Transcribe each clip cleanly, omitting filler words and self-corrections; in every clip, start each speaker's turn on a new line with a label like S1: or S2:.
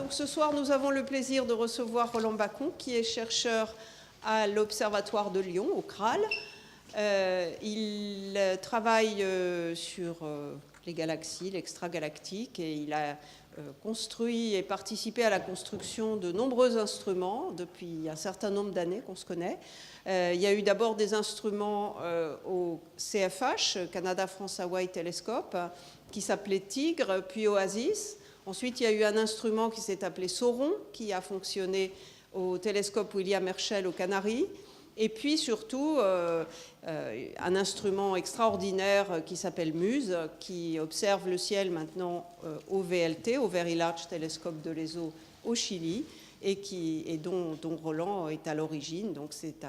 S1: donc ce soir, nous avons le plaisir de recevoir Roland Bacon, qui est chercheur à l'Observatoire de Lyon, au CRAL. Il travaille sur les galaxies, l'extragalactique, et il a construit et participé à la construction de nombreux instruments depuis un certain nombre d'années qu'on se connaît. Il y a eu d'abord des instruments au CFH, Canada France Hawaii Telescope, qui s'appelait Tigre, puis Oasis. Ensuite, il y a eu un instrument qui s'est appelé Sauron, qui a fonctionné au télescope William Herschel aux Canaries. Et puis surtout, un instrument extraordinaire qui s'appelle MUSE, qui observe le ciel maintenant au VLT, au Very Large Telescope de l'ESO au Chili, et dont Roland est à l'origine. Donc c'est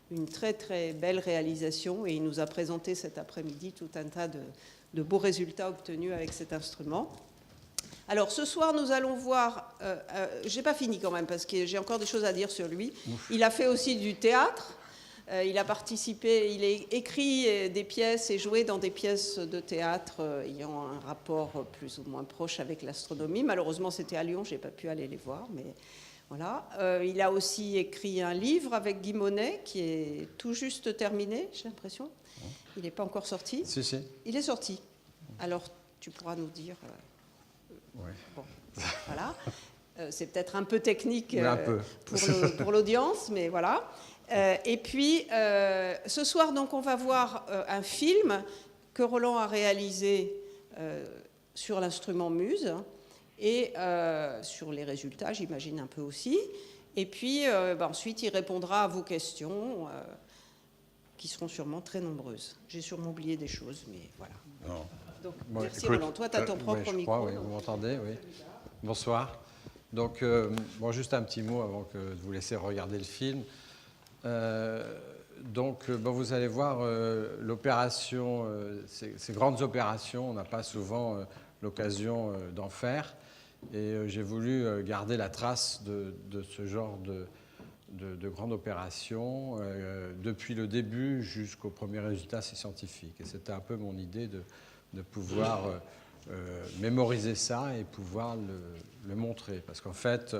S1: une très très belle réalisation, et il nous a présenté cet après-midi tout un tas de beaux résultats obtenus avec cet instrument. Alors ce soir, nous allons voir, je n'ai pas fini quand même parce que j'ai encore des choses à dire sur lui. Il a fait aussi du théâtre, il a participé, il a écrit des pièces et joué dans des pièces de théâtre ayant un rapport plus ou moins proche avec l'astronomie. Malheureusement, c'était à Lyon, je n'ai pas pu aller les voir, mais voilà. Il a aussi écrit un livre avec Guy Monet qui est tout juste terminé, j'ai l'impression. Il n'est pas encore sorti.
S2: Si.
S1: Il est sorti. Alors tu pourras nous dire...
S2: Ouais.
S1: Bon, voilà. C'est peut-être un peu technique pour l'audience, mais voilà. Et puis, ce soir, donc, on va voir un film que Roland a réalisé sur l'instrument MUSE et sur les résultats, j'imagine un peu aussi. Et puis, ensuite, il répondra à vos questions qui seront sûrement très nombreuses. J'ai sûrement oublié des choses, mais voilà.
S2: Non.
S1: Donc,
S2: bon,
S1: merci
S2: écoute,
S1: Roland. Toi, tu as ton propre
S2: je
S1: micro.
S2: crois, oui, vous m'entendez, oui. Bonsoir. Donc, juste un petit mot avant de vous laisser regarder le film. Vous allez voir l'opération, ces grandes opérations, on n'a pas souvent l'occasion d'en faire. Et j'ai voulu garder la trace de ce genre de grande opération depuis le début jusqu'au premier résultat scientifique. Et c'était un peu mon idée de pouvoir mémoriser ça et pouvoir le montrer. Parce qu'en fait,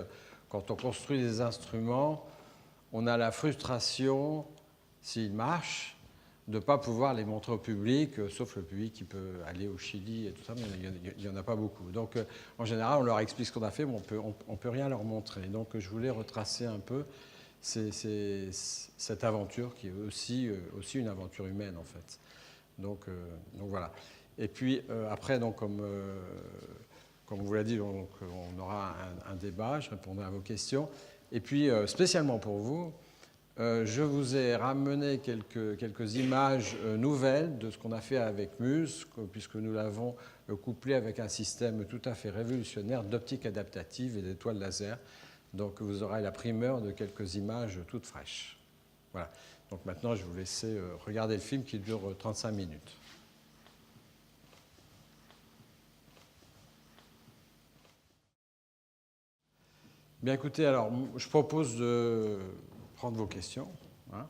S2: quand on construit des instruments, on a la frustration, s'ils marchent, de ne pas pouvoir les montrer au public, sauf le public qui peut aller au Chili et tout ça, mais il n'y en a pas beaucoup. Donc, en général, on leur explique ce qu'on a fait, mais on peut rien leur montrer. Donc, je voulais retracer un peu cette aventure qui est aussi une aventure humaine, en fait. Donc voilà. Et puis, après, comme on vous l'a dit, on aura un débat, je répondrai à vos questions. Et puis, spécialement pour vous, je vous ai ramené quelques images nouvelles de ce qu'on a fait avec MUSE, puisque nous l'avons couplé avec un système tout à fait révolutionnaire d'optique adaptative et d'étoiles laser. Donc vous aurez la primeur de quelques images toutes fraîches. Voilà. Donc maintenant, je vais vous laisser regarder le film qui dure 35 minutes. Bien écoutez, alors je propose de prendre vos questions. Hein,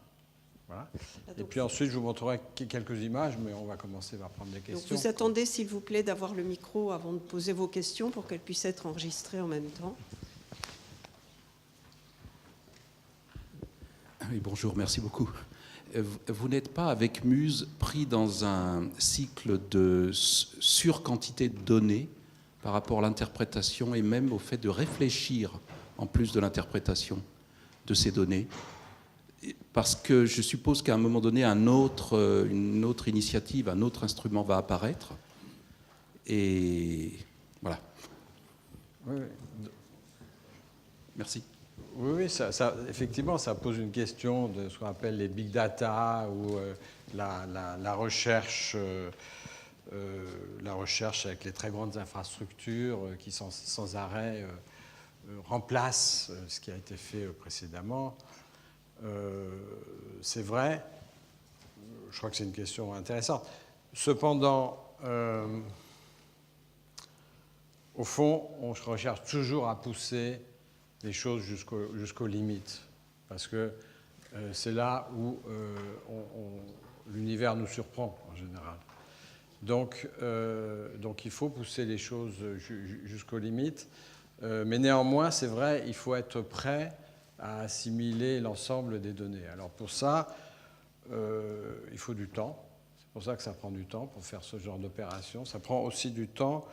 S2: voilà. Et puis ensuite, je vous montrerai quelques images, mais on va commencer par prendre des questions.
S1: Donc vous attendez, s'il vous plaît, d'avoir le micro avant de poser vos questions pour qu'elles puissent être enregistrées en même temps.
S3: Oui, bonjour, merci beaucoup. Vous n'êtes pas, avec MUSE, pris dans un cycle de surquantité de données par rapport à l'interprétation et même au fait de réfléchir en plus de l'interprétation de ces données? Parce que je suppose qu'à un moment donné, une autre initiative, un autre instrument va apparaître. Et voilà.
S2: Oui.
S3: Merci.
S2: Oui, effectivement, ça pose une question de ce qu'on appelle les big data ou la recherche avec les très grandes infrastructures qui sans arrêt remplacent ce qui a été fait précédemment. C'est vrai, je crois que c'est une question intéressante. Cependant, au fond, on recherche toujours à pousser les choses jusqu'aux limites, parce que c'est là où l'univers nous surprend en général. Donc il faut pousser les choses jusqu'aux limites. Mais néanmoins, c'est vrai, il faut être prêt à assimiler l'ensemble des données. Alors pour ça, il faut du temps. C'est pour ça que ça prend du temps pour faire ce genre d'opération. Ça prend aussi du temps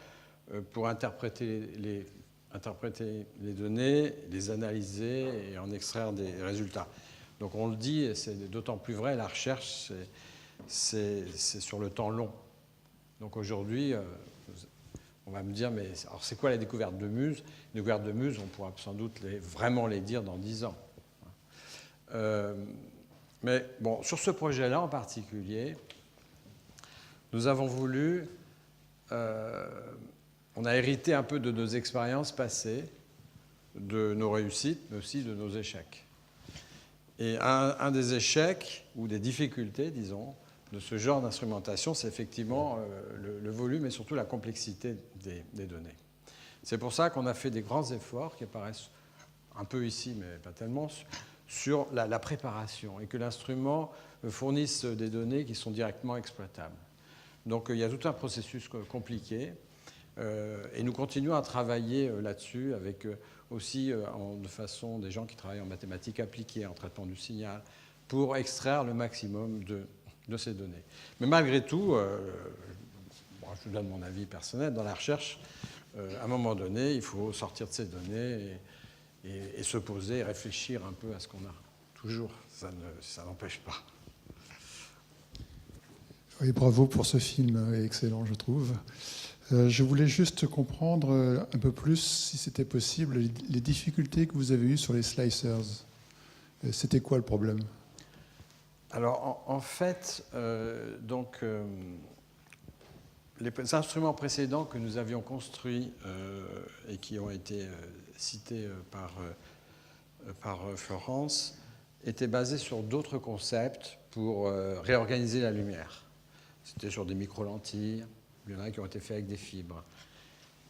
S2: pour interpréter les données, les analyser et en extraire des résultats. Donc on le dit, et c'est d'autant plus vrai, la recherche, c'est sur le temps long. Donc aujourd'hui, on va me dire, mais alors c'est quoi la découverte de Muse? Les découvertes de Muse, on pourra sans doute vraiment les dire dans 10 ans. Mais bon, sur ce projet-là en particulier, nous avons voulu... on a hérité un peu de nos expériences passées, de nos réussites, mais aussi de nos échecs. Et un des échecs, ou des difficultés, disons, de ce genre d'instrumentation, c'est effectivement le volume et surtout la complexité des données. C'est pour ça qu'on a fait des grands efforts qui apparaissent un peu ici, mais pas tellement, sur la préparation et que l'instrument fournisse des données qui sont directement exploitables. Donc il y a tout un processus compliqué et nous continuons à travailler là-dessus avec aussi de façon des gens qui travaillent en mathématiques appliquées, en traitement du signal, pour extraire le maximum de ces données. Mais malgré tout, je vous donne mon avis personnel, dans la recherche, à un moment donné, il faut sortir de ces données et se poser et réfléchir un peu à ce qu'on a. Toujours, ça n'empêche pas.
S4: Oui, bravo pour ce film excellent, je trouve. Je voulais juste comprendre un peu plus, si c'était possible, les difficultés que vous avez eues sur les slicers. C'était quoi le problème ?
S2: Alors, en fait, les instruments précédents que nous avions construits et qui ont été cités par Florence étaient basés sur d'autres concepts pour réorganiser la lumière. C'était sur des micro-lentilles, il y en a qui ont été faits avec des fibres.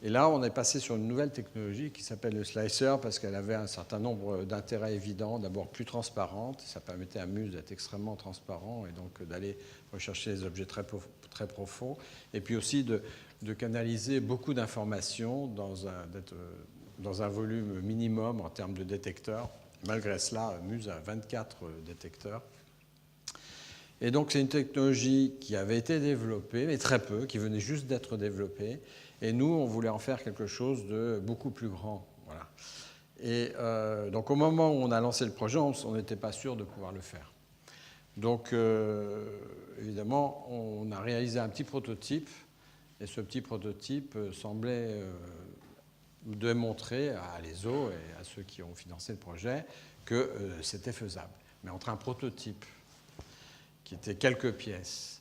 S2: Et là, on est passé sur une nouvelle technologie qui s'appelle le slicer parce qu'elle avait un certain nombre d'intérêts évidents. D'abord plus transparente, ça permettait à Muse d'être extrêmement transparent et donc d'aller rechercher des objets très, très profonds. Et puis aussi de canaliser beaucoup d'informations dans un volume minimum en termes de détecteurs. Malgré cela, Muse a 24 détecteurs. Et donc c'est une technologie qui avait été développée, mais très peu, qui venait juste d'être développée. Et nous, on voulait en faire quelque chose de beaucoup plus grand. Voilà. Et donc au moment où on a lancé le projet, on n'était pas sûr de pouvoir le faire. Donc évidemment, on a réalisé un petit prototype. Et ce petit prototype semblait démontrer à l'ESO et à ceux qui ont financé le projet que c'était faisable. Mais entre un prototype qui était quelques pièces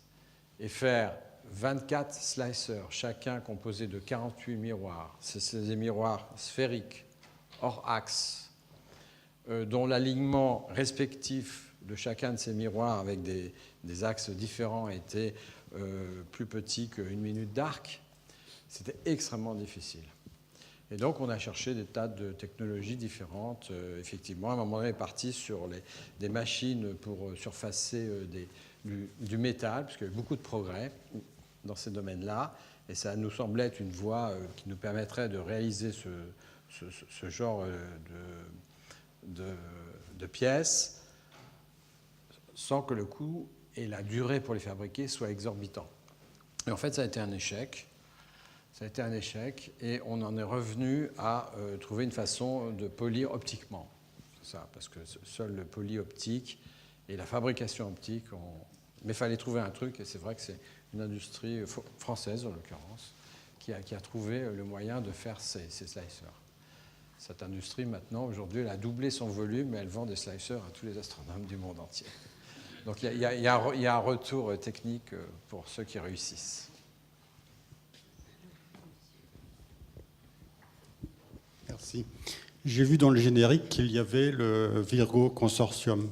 S2: et faire 24 slicers, chacun composé de 48 miroirs. C'est des miroirs sphériques, hors axe, dont l'alignement respectif de chacun de ces miroirs avec des axes différents était plus petit qu'une minute d'arc. C'était extrêmement difficile. Et donc, on a cherché des tas de technologies différentes. Effectivement, à un moment donné, on est parti sur des machines pour surfacer du métal, parce qu'il y a eu beaucoup de progrès dans ces domaines-là, et ça nous semblait être une voie qui nous permettrait de réaliser ce genre de pièces sans que le coût et la durée pour les fabriquer soient exorbitants. Et en fait, ça a été un échec. Ça a été un échec, et on en est revenu à trouver une façon de polir optiquement. C'est ça, parce que seul le poli optique et la fabrication optique Mais il fallait trouver un truc, et c'est vrai que c'est une industrie française, en l'occurrence, qui a trouvé le moyen de faire ces slicers. Cette industrie, maintenant, aujourd'hui, elle a doublé son volume, et elle vend des slicers à tous les astronomes du monde entier. Donc il y a un retour technique pour ceux qui réussissent.
S5: Merci. J'ai vu dans le générique qu'il y avait le Virgo Consortium.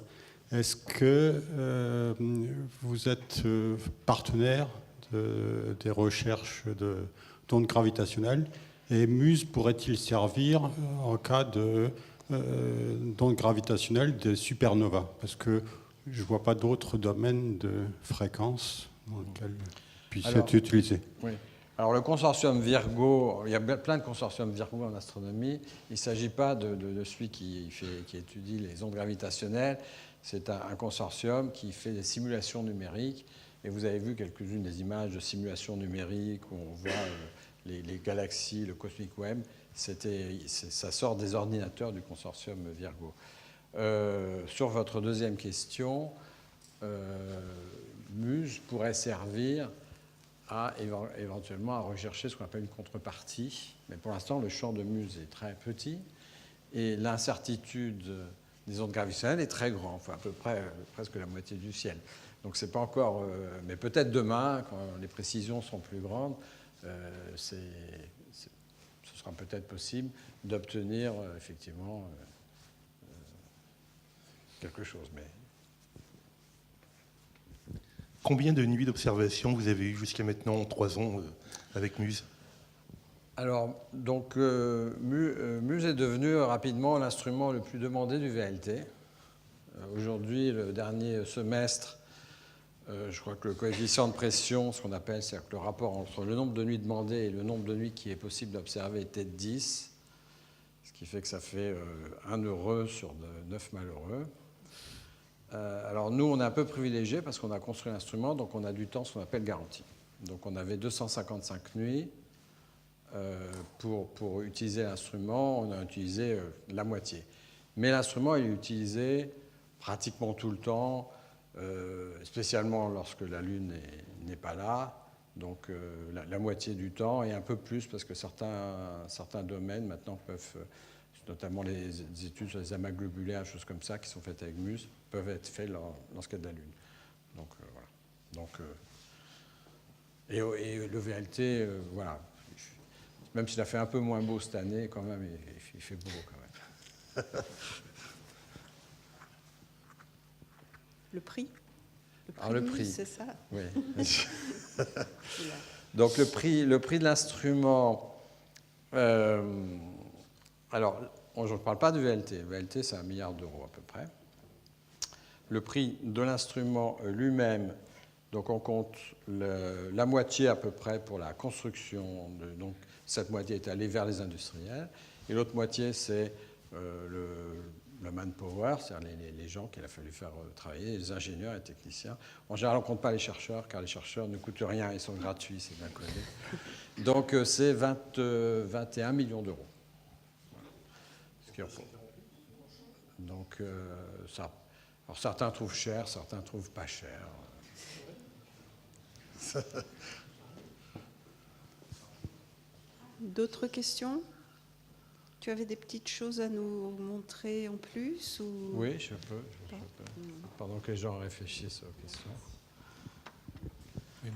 S5: Est-ce que vous êtes partenaire des recherches d'ondes gravitationnelles, et Muse pourrait-il servir en cas d'ondes gravitationnelles de supernovas? Parce que je ne vois pas d'autres domaines de fréquences dans lesquels puisse être utilisé.
S2: Oui. Alors le consortium Virgo, il y a plein de consortiums Virgo en astronomie. Il ne s'agit pas de celui qui étudie les ondes gravitationnelles. C'est un consortium qui fait des simulations numériques. Et vous avez vu quelques-unes des images de simulations numériques où on voit les galaxies, le Cosmic Web. Ça sort des ordinateurs du consortium Virgo. Sur votre deuxième question, MUSE pourrait servir éventuellement à rechercher ce qu'on appelle une contrepartie. Mais pour l'instant, le champ de MUSE est très petit et l'incertitude des ondes gravitationnelles est très grande, enfin à peu près presque la moitié du ciel. Donc c'est pas encore, mais peut-être demain, quand les précisions sont plus grandes, ce sera peut-être possible d'obtenir effectivement quelque chose. Mais
S6: combien de nuits d'observation vous avez eu jusqu'à maintenant en 3 ans avec MUSE?
S2: Alors, donc, MUSE est devenu rapidement l'instrument le plus demandé du VLT. Aujourd'hui, le dernier semestre, je crois que le coefficient de pression, ce qu'on appelle, c'est-à-dire que le rapport entre le nombre de nuits demandées et le nombre de nuits qui est possible d'observer était de 10, ce qui fait que ça fait 1 heureux sur 9 malheureux. Alors nous, on est un peu privilégiés parce qu'on a construit l'instrument, donc on a du temps, ce qu'on appelle garanti. Donc on avait 255 nuits pour utiliser l'instrument, on a utilisé la moitié. Mais l'instrument est utilisé pratiquement tout le temps, spécialement lorsque la Lune n'est pas là, donc la moitié du temps et un peu plus parce que certains domaines maintenant peuvent, notamment les études sur les amas globulaires, choses comme ça qui sont faites avec MUSE, peuvent être faites lorsqu'il y a de la Lune. Donc voilà. Donc, et le VLT, voilà. Même s'il a fait un peu moins beau cette année, quand même, il fait beau quand même.
S1: Le prix.
S2: Le prix,
S1: c'est ça.
S2: Oui. Donc le prix de l'instrument. Alors, je ne parle pas du VLT. Le VLT, c'est 1 milliard d'euros à peu près. Le prix de l'instrument lui-même, donc on compte la moitié à peu près pour la construction. Donc cette moitié est allée vers les industriels. Et l'autre moitié, c'est le manpower, c'est-à-dire les gens qu'il a fallu faire travailler, les ingénieurs et techniciens. En général, on ne compte pas les chercheurs, car les chercheurs ne coûtent rien, ils sont gratuits, c'est bien connu. Donc c'est 21 millions d'euros. Donc ça. Alors certains trouvent cher, certains trouvent pas cher.
S1: D'autres questions? Tu avais des petites choses à nous montrer en plus ou...
S2: Oui, je peux. Pendant que les gens réfléchissent aux questions.
S7: Oui,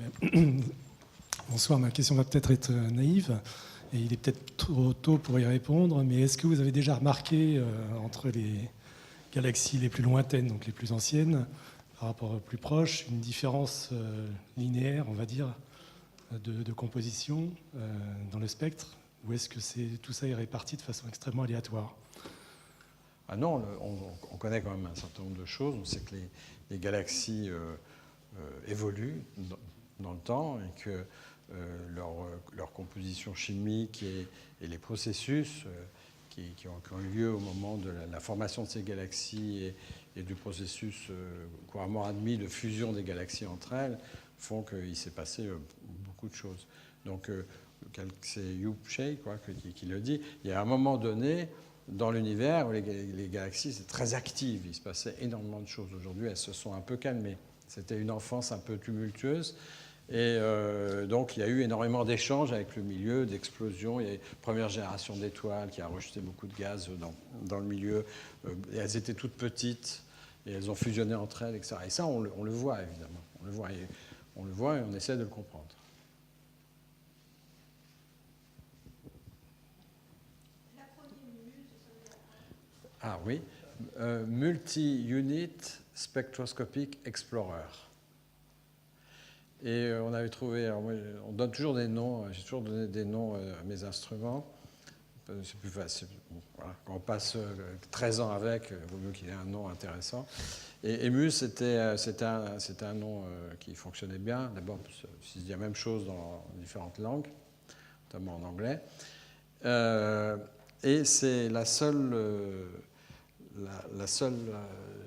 S7: bonsoir, ma question va peut-être être naïve et il est peut-être trop tôt pour y répondre, mais est-ce que vous avez déjà remarqué entre les galaxies les plus lointaines, donc les plus anciennes, par rapport aux plus proches, une différence linéaire, on va dire, de composition dans le spectre? Ou est-ce que tout ça est réparti de façon extrêmement aléatoire?
S2: Ah non, on connaît quand même un certain nombre de choses. On sait que les galaxies évoluent dans le temps et que leur composition chimique et les processus qui ont eu lieu au moment de la formation de ces galaxies et du processus couramment admis de fusion des galaxies entre elles font qu'il s'est passé beaucoup de choses. Donc c'est Yup Shea qui le dit. Il y a un moment donné dans l'univers où les galaxies étaient très actives. Il se passait énormément de choses. Aujourd'hui, elles se sont un peu calmées. C'était une enfance un peu tumultueuse. Et donc, il y a eu énormément d'échanges avec le milieu, d'explosions. Il y a eu une première génération d'étoiles qui a rejeté beaucoup de gaz dans le milieu. Et elles étaient toutes petites et elles ont fusionné entre elles, etc. Et ça, on le voit, évidemment. On le voit et on essaie de le comprendre. Ah oui, Multi-Unit Spectroscopic Explorer. Et on avait trouvé, alors moi, on donne toujours des noms, j'ai toujours donné des noms à mes instruments. c'est plus facile. Voilà. Quand on passe 13 ans avec, il vaut mieux qu'il ait un nom intéressant. Et Muse, c'était un nom qui fonctionnait bien. D'abord, il se dit la même chose dans différentes langues, notamment en anglais. Et c'est la seule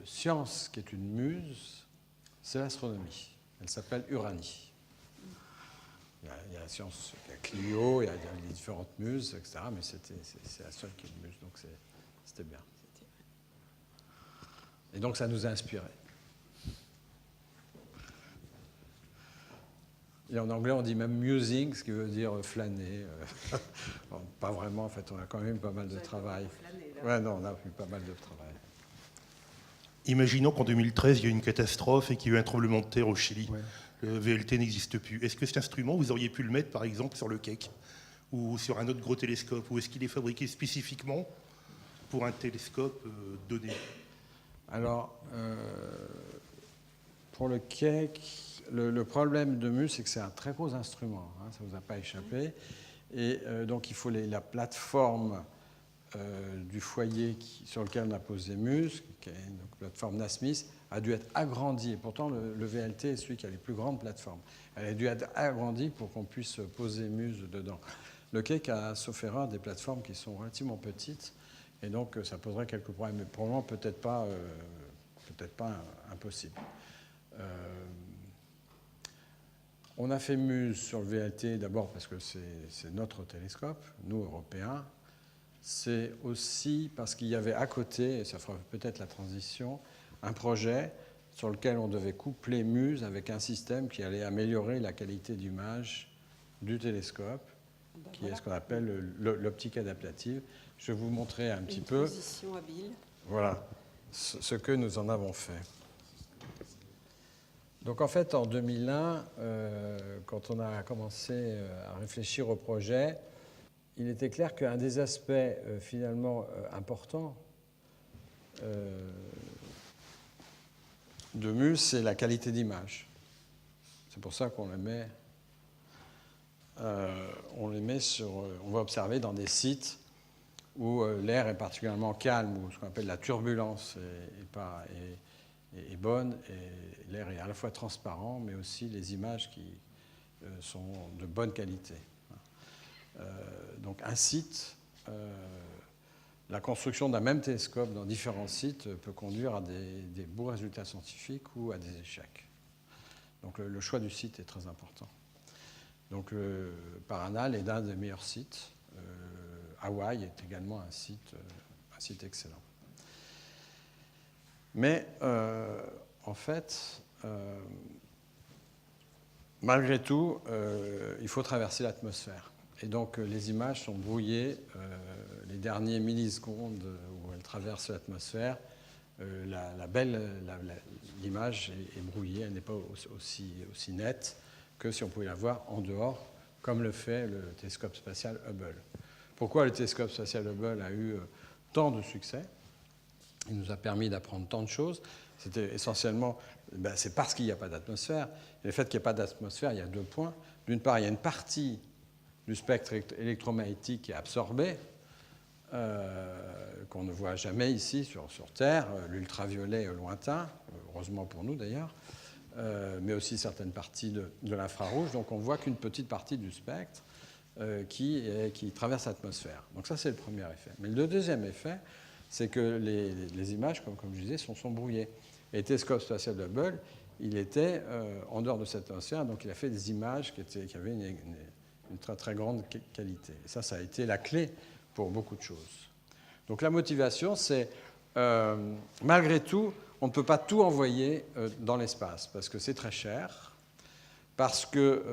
S2: science qui est une muse, c'est l'astronomie. Elle s'appelle Uranie. Il y a la science, il y a Clio, il y a les différentes muses, etc. Mais c'est la seule qui est une muse, donc c'était bien. Et donc ça nous a inspirés. Et en anglais, on dit même musing, ce qui veut dire flâner. Bon, pas vraiment, en fait, on a quand même eu pas mal de travail. Ouais, non, on a eu pas mal de travail.
S6: Imaginons qu'en 2013, il y a eu une catastrophe et qu'il y a eu un tremblement de terre au Chili.
S4: Ouais.
S6: Le VLT n'existe plus. Est-ce que cet instrument, vous auriez pu le mettre, par exemple, sur le Keck ou sur un autre gros télescope? Ou est-ce qu'il est fabriqué spécifiquement pour un télescope donné?
S2: Alors, pour le Keck, le problème de Muse, c'est que c'est un très gros instrument. Hein, ça ne vous a pas échappé. Et donc, il faut la plateforme du foyer sur lequel on a posé Muse, qui est une plateforme Nasmyth, a dû être agrandie. Et pourtant, le VLT est celui qui a les plus grandes plateformes. Elle a dû être agrandie pour qu'on puisse poser Muse dedans. Le Keck a, sauf erreur, des plateformes qui sont relativement petites. Et donc, ça poserait quelques problèmes. Mais pour le moment, peut-être pas impossible. On a fait Muse sur le VLT d'abord parce que c'est notre télescope, nous, Européens. C'est aussi parce qu'il y avait à côté, et ça fera peut-être la transition, un projet sur lequel on devait coupler Muse avec un système qui allait améliorer la qualité d'image du télescope, qui est ce qu'on appelle l'optique adaptative. Je vais vous montrer un petit peu.
S1: Position habile.
S2: Voilà ce que nous en avons fait. Donc en fait, en 2001, quand on a commencé à réfléchir au projet, il était clair qu'un des aspects finalement importants de Muse, c'est la qualité d'image. C'est pour ça qu'on les met, on va observer dans des sites où l'air est particulièrement calme, où ce qu'on appelle la turbulence est bonne, et l'air est à la fois transparent, mais aussi les images qui sont de bonne qualité. Donc un site, la construction d'un même télescope dans différents sites peut conduire à des beaux résultats scientifiques ou à des échecs. Donc le choix du site est très important. Donc Paranal est l'un des meilleurs sites. Hawaï est également un site excellent. Mais en fait, malgré tout, il faut traverser l'atmosphère. Et donc les images sont brouillées les derniers millisecondes où elles traversent l'atmosphère. L'image est brouillée, elle n'est pas aussi nette que si on pouvait la voir en dehors, comme le fait le télescope spatial Hubble. Pourquoi le télescope spatial Hubble a eu tant de succès? Il nous a permis d'apprendre tant de choses. C'était essentiellement, c'est parce qu'il n'y a pas d'atmosphère. Et le fait qu'il n'y ait pas d'atmosphère, il y a deux points. D'une part, il y a une partie du spectre électromagnétique qui est absorbé, qu'on ne voit jamais ici sur Terre, l'ultraviolet lointain, heureusement pour nous d'ailleurs, mais aussi certaines parties de l'infrarouge. Donc on ne voit qu'une petite partie du spectre qui traverse l'atmosphère. Donc ça, c'est le premier effet. Mais le deuxième effet, c'est que les images, comme je disais, sont brouillées. Et le télescope spatial Hubble, il était en dehors de cette atmosphère, donc il a fait des images qui avaient une très très grande qualité. Et ça a été la clé pour beaucoup de choses. Donc la motivation, c'est, malgré tout, on ne peut pas tout envoyer dans l'espace, parce que c'est très cher, parce que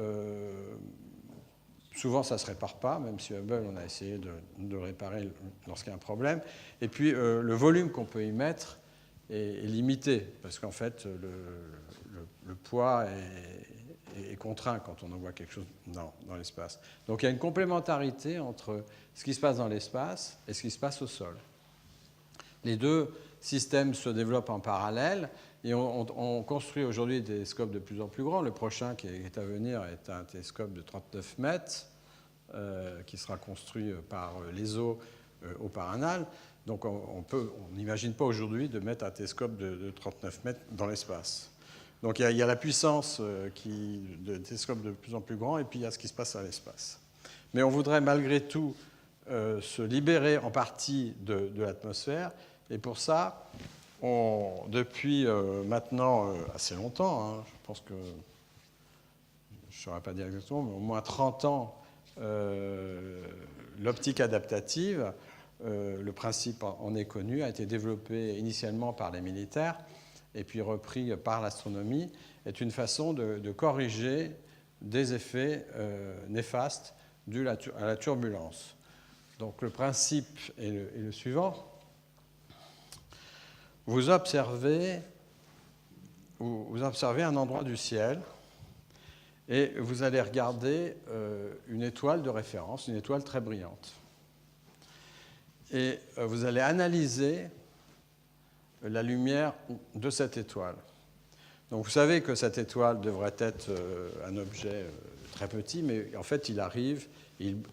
S2: souvent ça ne se répare pas, même si Hubble, on a essayé de le réparer lorsqu'il y a un problème. Et puis le volume qu'on peut y mettre est limité, parce qu'en fait, le poids est contraint quand on envoie quelque chose dans l'espace. Donc il y a une complémentarité entre ce qui se passe dans l'espace et ce qui se passe au sol. Les deux systèmes se développent en parallèle et on construit aujourd'hui des télescopes de plus en plus grands. Le prochain qui est à venir est un télescope de 39 mètres qui sera construit par l'ESO au Paranal. Donc on n'imagine pas aujourd'hui de mettre un télescope de 39 mètres dans l'espace. Donc il y a la puissance de télescopes de plus en plus grands, et puis il y a ce qui se passe à l'espace. Mais on voudrait malgré tout se libérer en partie de l'atmosphère, et pour ça, depuis maintenant assez longtemps, hein, je pense que, je ne saurais pas dire exactement, mais au moins 30 ans, l'optique adaptative, le principe en est connu, a été développé initialement par les militaires et puis repris par l'astronomie, est une façon de corriger des effets néfastes dus à la turbulence. Donc le principe est le suivant. Vous observez un endroit du ciel et vous allez regarder une étoile de référence, une étoile très brillante. Et vous allez analyser la lumière de cette étoile. Donc vous savez que cette étoile devrait être un objet très petit, mais en fait il arrive,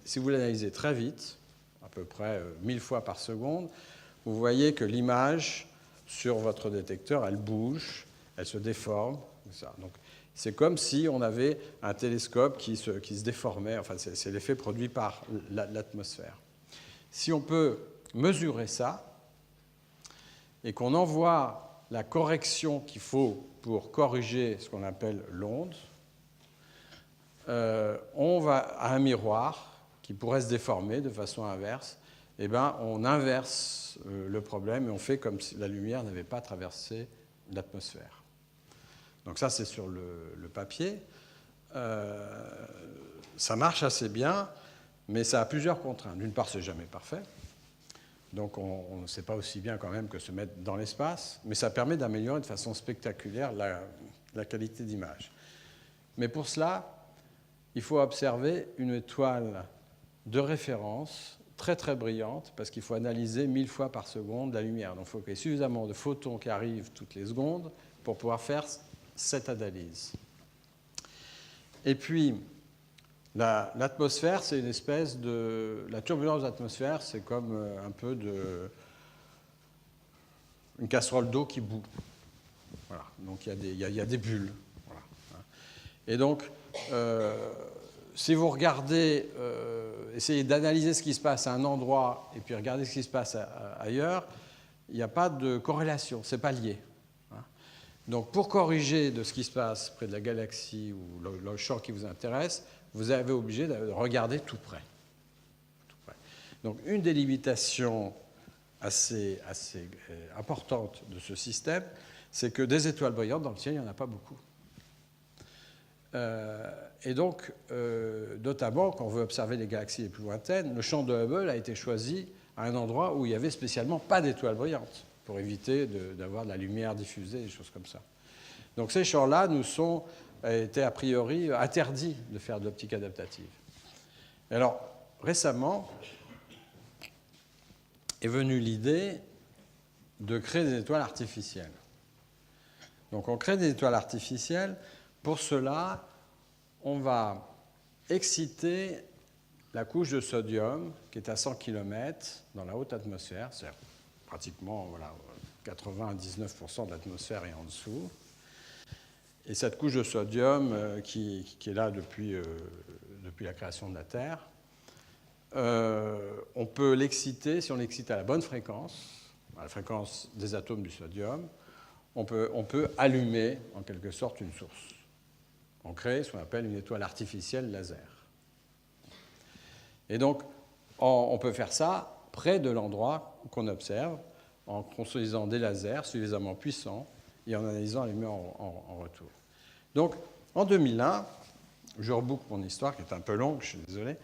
S2: si vous l'analysez très vite, à peu près 1000 fois par seconde, vous voyez que l'image sur votre détecteur, elle bouge, elle se déforme. Donc c'est comme si on avait un télescope qui se déformait, enfin c'est l'effet produit par l'atmosphère. Si on peut mesurer ça, et qu'on envoie la correction qu'il faut pour corriger ce qu'on appelle l'onde, on va à un miroir qui pourrait se déformer de façon inverse, et bien on inverse le problème et on fait comme si la lumière n'avait pas traversé l'atmosphère. Donc ça c'est sur le papier. Ça marche assez bien, mais ça a plusieurs contraintes. D'une part, c'est jamais parfait. Donc on ne sait pas aussi bien quand même que se mettre dans l'espace, mais ça permet d'améliorer de façon spectaculaire la qualité d'image. Mais pour cela, il faut observer une étoile de référence très très brillante, parce qu'il faut analyser 1000 fois par seconde la lumière. Donc il faut qu'il y ait suffisamment de photons qui arrivent toutes les secondes pour pouvoir faire cette analyse. Et puis, l'atmosphère, c'est une espèce de... La turbulence de l'atmosphère, c'est comme un peu une casserole d'eau qui bout. Voilà. Donc il y a des bulles. Voilà. Et donc, si vous regardez, essayez d'analyser ce qui se passe à un endroit et puis regardez ce qui se passe ailleurs, il n'y a pas de corrélation, ce n'est pas lié. Donc pour corriger de ce qui se passe près de la galaxie ou le champ qui vous intéresse, vous avez obligé de regarder tout près. Donc une des limitations assez importante de ce système, c'est que des étoiles brillantes dans le ciel, il n'y en a pas beaucoup. Et donc, notamment, quand on veut observer les galaxies les plus lointaines, le champ de Hubble a été choisi à un endroit où il n'y avait spécialement pas d'étoiles brillantes, pour éviter d'avoir de la lumière diffusée, des choses comme ça. Donc ces champs-là étaient a priori interdits de faire de l'optique adaptative. Et alors, récemment, est venue l'idée de créer des étoiles artificielles. Donc on crée des étoiles artificielles. Pour cela, on va exciter la couche de sodium qui est à 100 km dans la haute atmosphère, c'est-à-dire pratiquement 99% de l'atmosphère est en dessous. Et cette couche de sodium qui est là depuis la création de la Terre, on peut l'exciter, si on l'excite à la bonne fréquence, à la fréquence des atomes du sodium, on peut allumer en quelque sorte une source. On crée ce qu'on appelle une étoile artificielle laser. Et donc, on peut faire ça près de l'endroit qu'on observe, en construisant des lasers suffisamment puissants et en analysant la lumière en retour. Donc, en 2001, je reboucle mon histoire qui est un peu longue, je suis désolé,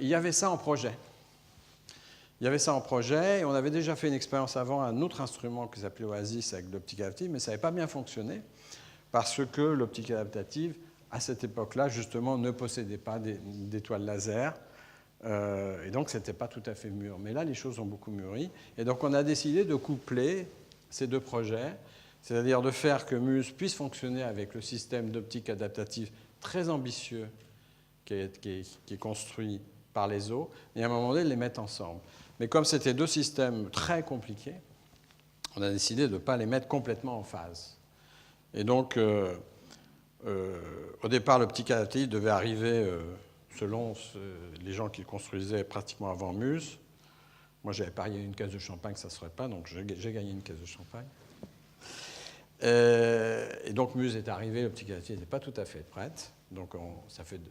S2: il y avait ça en projet. Il y avait ça en projet et on avait déjà fait une expérience avant à un autre instrument qui s'appelait Oasis avec l'optique adaptative, mais ça n'avait pas bien fonctionné parce que l'optique adaptative, à cette époque-là, justement, ne possédait pas d'étoiles laser. Et donc, ce n'était pas tout à fait mûr. Mais là, les choses ont beaucoup mûri. Et donc, on a décidé de coupler ces deux projets, c'est-à-dire de faire que MUSE puisse fonctionner avec le système d'optique adaptative très ambitieux qui est construit par les os, et à un moment donné, les mettre ensemble. Mais comme c'était deux systèmes très compliqués, on a décidé de ne pas les mettre complètement en phase. Et donc, au départ, l'optique adaptative devait arriver, selon les gens qui le construisaient, pratiquement avant Muse. Moi, j'avais parié une caisse de champagne que ça ne serait pas, donc j'ai gagné une caisse de champagne. Et donc, Muse est arrivé, l'optique adaptative n'était pas tout à fait prête. Donc, ça fait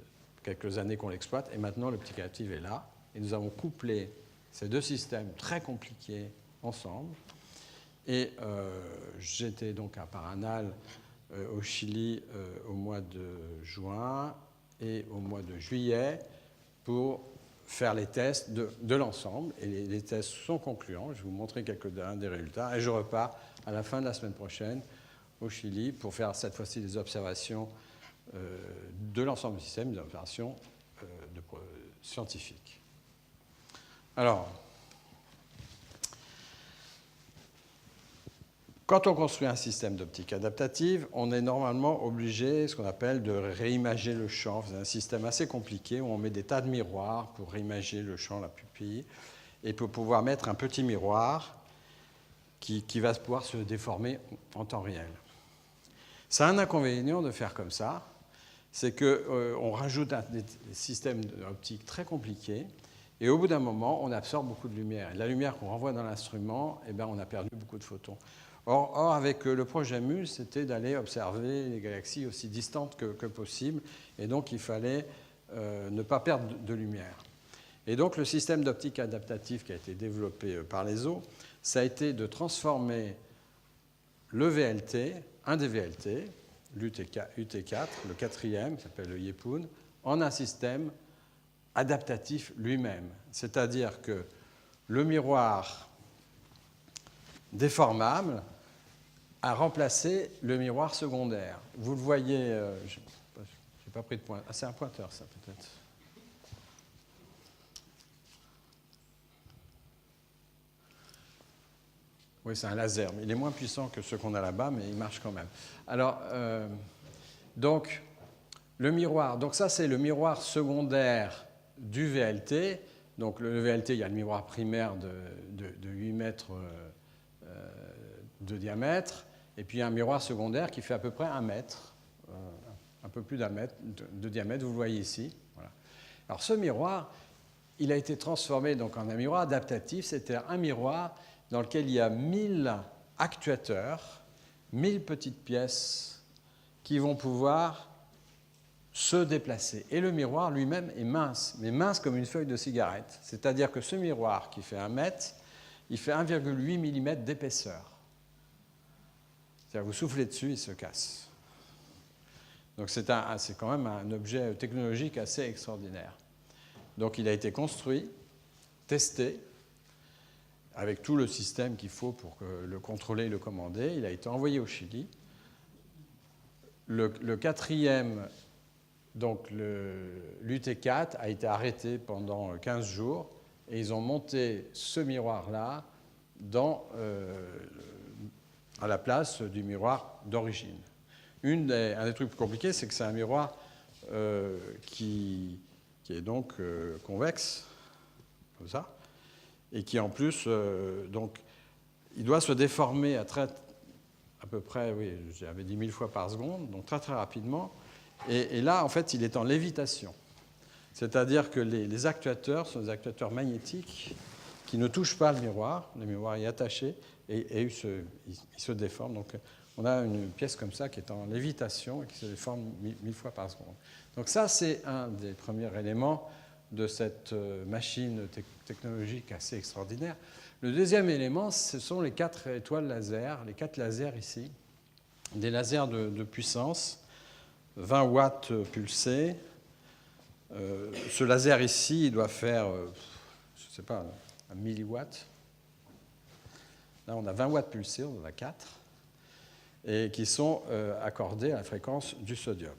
S2: quelques années qu'on l'exploite. Et maintenant, l'optique adaptative est là. Et nous avons couplé ces deux systèmes très compliqués ensemble. Et j'étais donc à Paranal, au Chili, au mois de juin et au mois de juillet pour faire les tests de l'ensemble. Et les tests sont concluants. Je vais vous montrer quelques-uns des résultats. Et je repars à la fin de la semaine prochaine au Chili pour faire cette fois-ci des observations de l'ensemble du système, des observations scientifiques. Alors, quand on construit un système d'optique adaptative, on est normalement obligé, ce qu'on appelle, de réimager le champ. C'est un système assez compliqué où on met des tas de miroirs pour réimager le champ, la pupille, et pour pouvoir mettre un petit miroir qui va pouvoir se déformer en temps réel. Ça a un inconvénient de faire comme ça, c'est qu'on rajoute des systèmes optiques très compliqués, et au bout d'un moment, on absorbe beaucoup de lumière. Et la lumière qu'on renvoie dans l'instrument, eh bien, on a perdu beaucoup de photons. Or, avec le projet Muse, c'était d'aller observer les galaxies aussi distantes que possible, et donc il fallait ne pas perdre de lumière. Et donc le système d'optique adaptative qui a été développé par l'ESO, ça a été de transformer le VLT, un des VLT, l'UT4, le quatrième, qui s'appelle le Yepun, en un système adaptatif lui-même. C'est-à-dire que le miroir déformable a remplacé le miroir secondaire. Vous le voyez, je n'ai pas pris de pointeur. Ah, c'est un pointeur, ça, peut-être. Oui, c'est un laser, mais il est moins puissant que ceux qu'on a là-bas, mais il marche quand même. Alors, donc, le miroir, donc ça, c'est le miroir secondaire du VLT. Donc, le VLT, il y a le miroir primaire de 8 mètres de diamètre, et puis un miroir secondaire qui fait à peu près 1 mètre, un peu plus d'1 mètre de diamètre, vous le voyez ici. Voilà. Alors ce miroir, il a été transformé donc, en un miroir adaptatif, c'était un miroir dans lequel il y a 1000 actuateurs, 1000 petites pièces qui vont pouvoir se déplacer. Et le miroir lui-même est mince, mais mince comme une feuille de cigarette. C'est-à-dire que ce miroir qui fait 1 mètre, il fait 1,8 mm d'épaisseur. C'est-à-dire vous soufflez dessus, il se casse. Donc c'est quand même un objet technologique assez extraordinaire. Donc il a été construit, testé, avec tout le système qu'il faut pour le contrôler et le commander. Il a été envoyé au Chili. Le quatrième, donc l'UT4, a été arrêté pendant 15 jours et ils ont monté ce miroir-là à la place du miroir d'origine. Un des trucs compliqués, c'est que c'est un miroir qui est donc convexe, comme ça, et qui en plus, donc, il doit se déformer à peu près, oui, j'avais dit 1000 fois par seconde, donc très très rapidement. Et là, en fait, il est en lévitation. C'est-à-dire que les actuateurs sont des actuateurs magnétiques qui ne touchent pas le miroir est attaché et il se déforme. Donc on a une pièce comme ça qui est en lévitation et qui se déforme 1000 fois par seconde. Donc ça, c'est un des premiers éléments de cette machine technologique assez extraordinaire. Le deuxième élément, ce sont les 4 étoiles laser, les 4 lasers ici, des lasers de puissance, 20 watts pulsés. Ce laser ici, il doit faire, je ne sais pas, 1 milliwatt. Là, on a 20 watts pulsés, on en a 4, et qui sont accordés à la fréquence du sodium.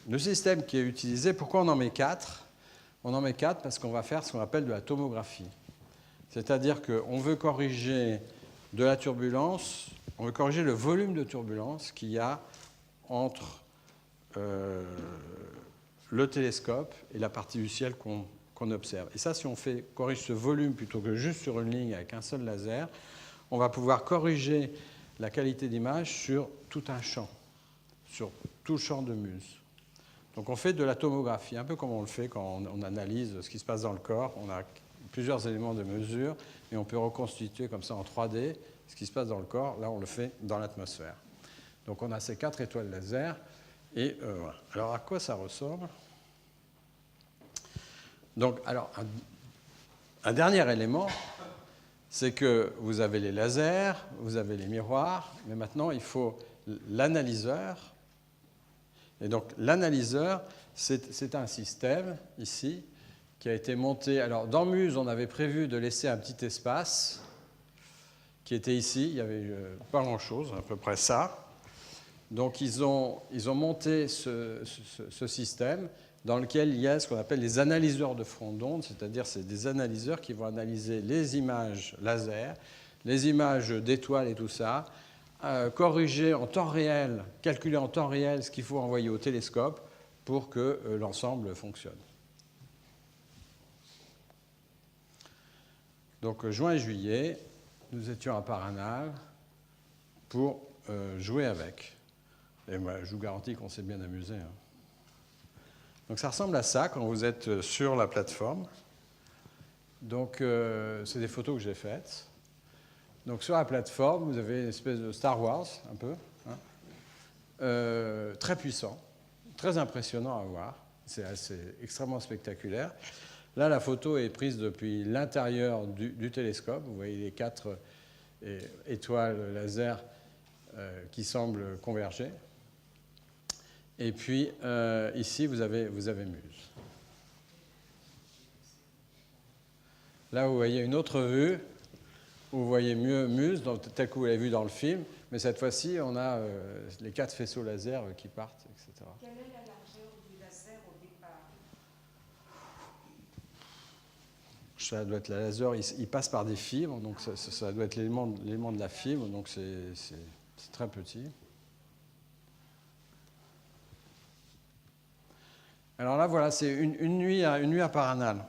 S2: Le système qui est utilisé, pourquoi on en met 4 ? On en met 4 parce qu'on va faire ce qu'on appelle de la tomographie. C'est-à-dire qu'on veut corriger de la turbulence, on veut corriger le volume de turbulence qu'il y a entre le télescope et la partie du ciel qu'on observe. Et ça, si on corrige ce volume plutôt que juste sur une ligne avec un seul laser, on va pouvoir corriger la qualité d'image sur tout un champ, sur tout le champ de Muse. Donc on fait de la tomographie, un peu comme on le fait quand on analyse ce qui se passe dans le corps. On a plusieurs éléments de mesure et on peut reconstituer comme ça en 3D ce qui se passe dans le corps. Là, on le fait dans l'atmosphère. Donc on a ces 4 étoiles laser. Et voilà. Alors à quoi ça ressemble? Donc, alors, un dernier élément, c'est que vous avez les lasers, vous avez les miroirs, mais maintenant il faut l'analyseur. Et donc l'analyseur, c'est un système ici qui a été monté. Alors dans Muse, on avait prévu de laisser un petit espace qui était ici. Il n'y avait pas grand-chose, à peu près ça. Donc ils ont monté ce système dans lequel il y a ce qu'on appelle les analyseurs de front d'onde, c'est-à-dire c'est des analyseurs qui vont analyser les images laser, les images d'étoiles et tout ça, corriger en temps réel, calculer en temps réel ce qu'il faut envoyer au télescope pour que l'ensemble fonctionne. Donc juin et juillet, nous étions à Paranal pour jouer avec. Et moi, je vous garantis qu'on s'est bien amusé. Hein. Donc ça ressemble à ça quand vous êtes sur la plateforme. Donc c'est des photos que j'ai faites. Donc sur la plateforme, vous avez une espèce de Star Wars, un peu, hein, très puissant, très impressionnant à voir. C'est extrêmement spectaculaire. Là, la photo est prise depuis l'intérieur du télescope. Vous voyez les 4 étoiles laser qui semblent converger. Et puis, ici, vous avez Muse. Là, vous voyez une autre vue, où vous voyez mieux Muse, tel que vous l'avez vu dans le film, mais cette fois-ci, on a les 4 faisceaux laser qui partent, etc.
S8: Quelle est la largeur du laser au départ?
S2: Ça doit être le laser, il passe par des fibres, donc ça doit être l'élément de la fibre, donc c'est très petit. Alors là, voilà, c'est une nuit à Paranal.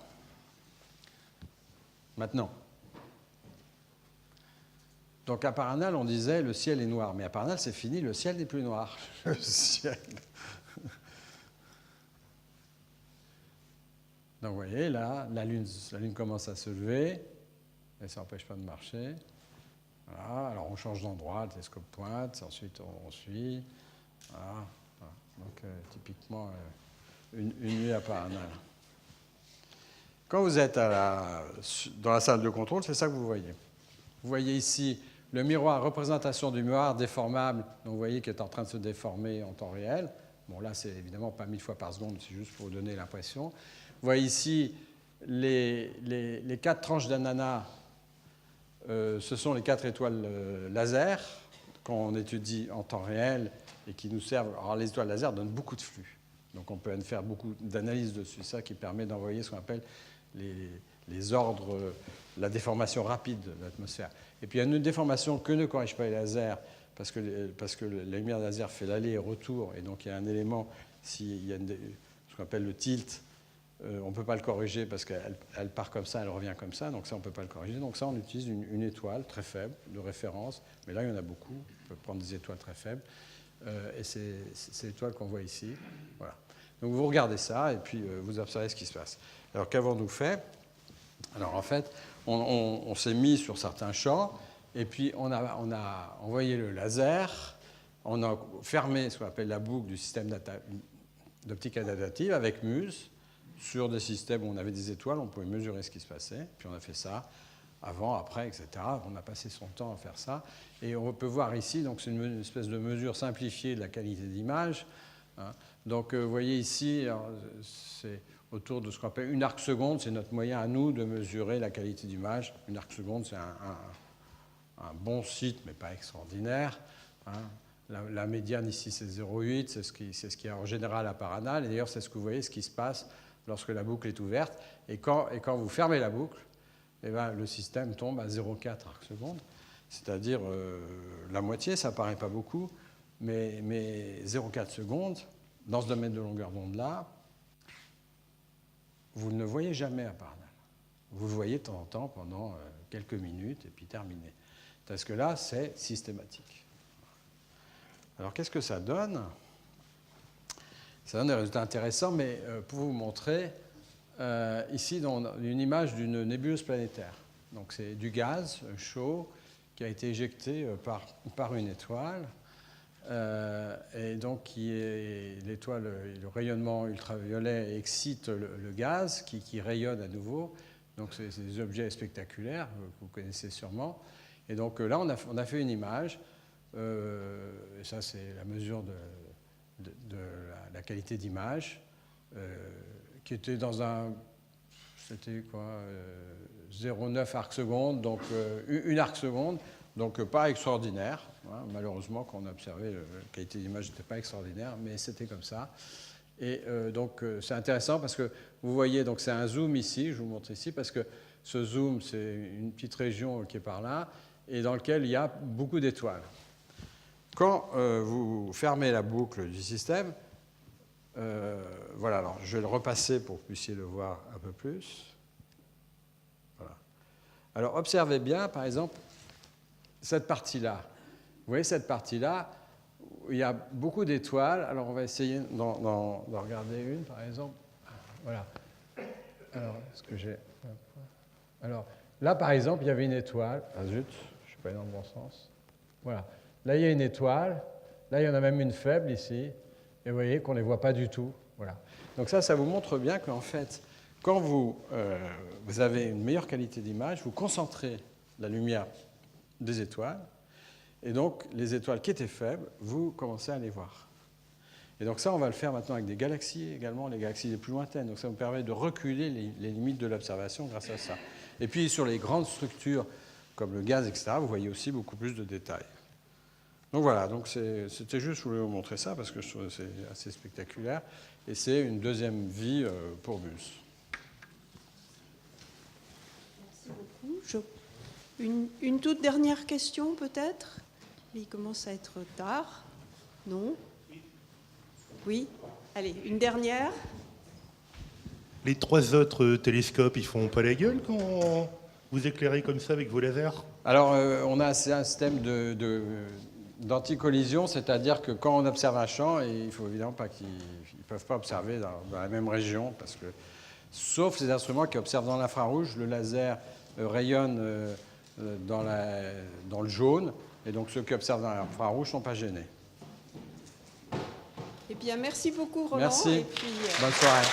S2: Maintenant. Donc à Paranal, on disait le ciel est noir, mais à Paranal, c'est fini, le ciel n'est plus noir. Le ciel. Donc vous voyez, là, la lune commence à se lever, et ça n'empêche pas de marcher. Voilà, alors on change d'endroit, le télescope pointe, ensuite on suit. Voilà. Donc typiquement, une nuit à Paranal. Quand vous êtes dans la salle de contrôle, c'est ça que vous voyez. Vous voyez ici le miroir, représentation du miroir déformable, donc vous voyez qu'il est en train de se déformer en temps réel. Bon, là, c'est évidemment pas 1000 fois par seconde, c'est juste pour vous donner l'impression. Vous voyez ici les 4 tranches d'ananas, ce sont les 4 étoiles laser qu'on étudie en temps réel et qui nous servent. Alors, les étoiles laser donnent beaucoup de flux, donc on peut faire beaucoup d'analyses dessus, ça qui permet d'envoyer ce qu'on appelle les ordres, la déformation rapide de l'atmosphère. Et puis il y a une déformation que ne corrige pas les lasers, parce que la lumière laser fait l'aller et retour, et donc il y a un élément, s'il y a ce qu'on appelle le tilt, on ne peut pas le corriger parce qu'elle part comme ça, elle revient comme ça, donc ça on ne peut pas le corriger. Donc ça on utilise une étoile très faible de référence, mais là il y en a beaucoup, on peut prendre des étoiles très faibles, et c'est l'étoile qu'on voit ici. Voilà. Donc vous regardez ça et puis vous observez ce qui se passe. Alors qu'avons-nous fait? Alors en fait, on s'est mis sur certains champs et puis on a envoyé le laser, on a fermé ce qu'on appelle la boucle du système d'optique adaptative avec Muse sur des systèmes où on avait des étoiles, on pouvait mesurer ce qui se passait. Puis on a fait ça avant, après, etc. On a passé son temps à faire ça. Et on peut voir ici, donc c'est une espèce de mesure simplifiée de la qualité d'image. Hein. Donc vous voyez ici, c'est autour de ce qu'on appelle une arc-seconde, c'est notre moyen à nous de mesurer la qualité d'image. Une arc-seconde, c'est un bon site, mais pas extraordinaire. Hein. La médiane ici, c'est 0,8, c'est ce qu'il y a en général à Paranal. Et d'ailleurs, c'est ce que vous voyez, ce qui se passe lorsque la boucle est ouverte. Et quand vous fermez la boucle, eh bien, le système tombe à 0,4 arc-seconde, c'est-à-dire la moitié, ça ne paraît pas beaucoup, mais 0,4 secondes, dans ce domaine de longueur d'onde-là, vous ne le voyez jamais à Parnell. Vous le voyez de temps en temps pendant quelques minutes et puis terminé. Parce que là, c'est systématique. Alors, qu'est-ce que ça donne? Ça donne des résultats intéressants, mais pour vous montrer, ici, une image d'une nébuleuse planétaire. Donc, c'est du gaz chaud qui a été éjecté par une étoile. Et donc, l'étoile, le rayonnement ultraviolet excite le gaz qui rayonne à nouveau. Donc, c'est des objets spectaculaires que vous connaissez sûrement. Et donc, là, on a fait une image. Et ça, c'est la mesure de la qualité d'image qui était dans un... C'était quoi 0,9 arc-seconde, donc 1 arc-seconde. Donc, pas extraordinaire. Hein. Malheureusement, quand on a observé, la qualité d'image n'était pas extraordinaire, mais c'était comme ça. Et donc, c'est intéressant parce que vous voyez, donc c'est un zoom ici, je vous montre ici, parce que ce zoom, c'est une petite région qui est par là, et dans laquelle il y a beaucoup d'étoiles. Quand vous fermez la boucle du système, voilà, alors je vais le repasser pour que vous puissiez le voir un peu plus. Voilà. Alors, observez bien, par exemple, cette partie-là. Vous voyez cette partie-là, où il y a beaucoup d'étoiles. Alors, on va essayer d'en regarder une, par exemple. Voilà. Alors, est-ce que j'ai... Alors, là, par exemple, il y avait une étoile. Ah, zut, je ne suis pas allé dans le bon sens. Voilà. Là, il y a une étoile. Là, il y en a même une faible ici. Et vous voyez qu'on ne les voit pas du tout. Voilà. Donc ça vous montre bien qu'en fait, quand vous avez une meilleure qualité d'image, vous concentrez la lumière des étoiles. Et donc, les étoiles qui étaient faibles, vous commencez à les voir. Et donc ça, on va le faire maintenant avec des galaxies également, les galaxies les plus lointaines. Donc ça nous permet de reculer les limites de l'observation grâce à ça. Et puis, sur les grandes structures, comme le gaz, etc., vous voyez aussi beaucoup plus de détails. Donc voilà, donc c'était juste, je voulais vous montrer ça parce que je trouve que c'est assez spectaculaire. Et c'est une deuxième vie pour MUSE.
S1: Merci beaucoup. Une toute dernière question peut-être? Il commence à être tard. Non? Oui? Allez, une dernière.
S6: Les 3 autres télescopes, ils font pas la gueule quand vous éclairez comme ça avec vos lasers?
S2: Alors, on a un système d'anticollision, c'est-à-dire que quand on observe un champ, il ne faut évidemment pas qu'ils ne peuvent pas observer dans la même région, parce que, sauf ces instruments qui observent dans l'infrarouge, le laser rayonne dans le jaune, et donc ceux qui observent dans l'infrarouge ne sont pas gênés.
S1: Eh bien, merci beaucoup, Roland.
S2: Merci.
S1: Et puis,
S2: bonne soirée.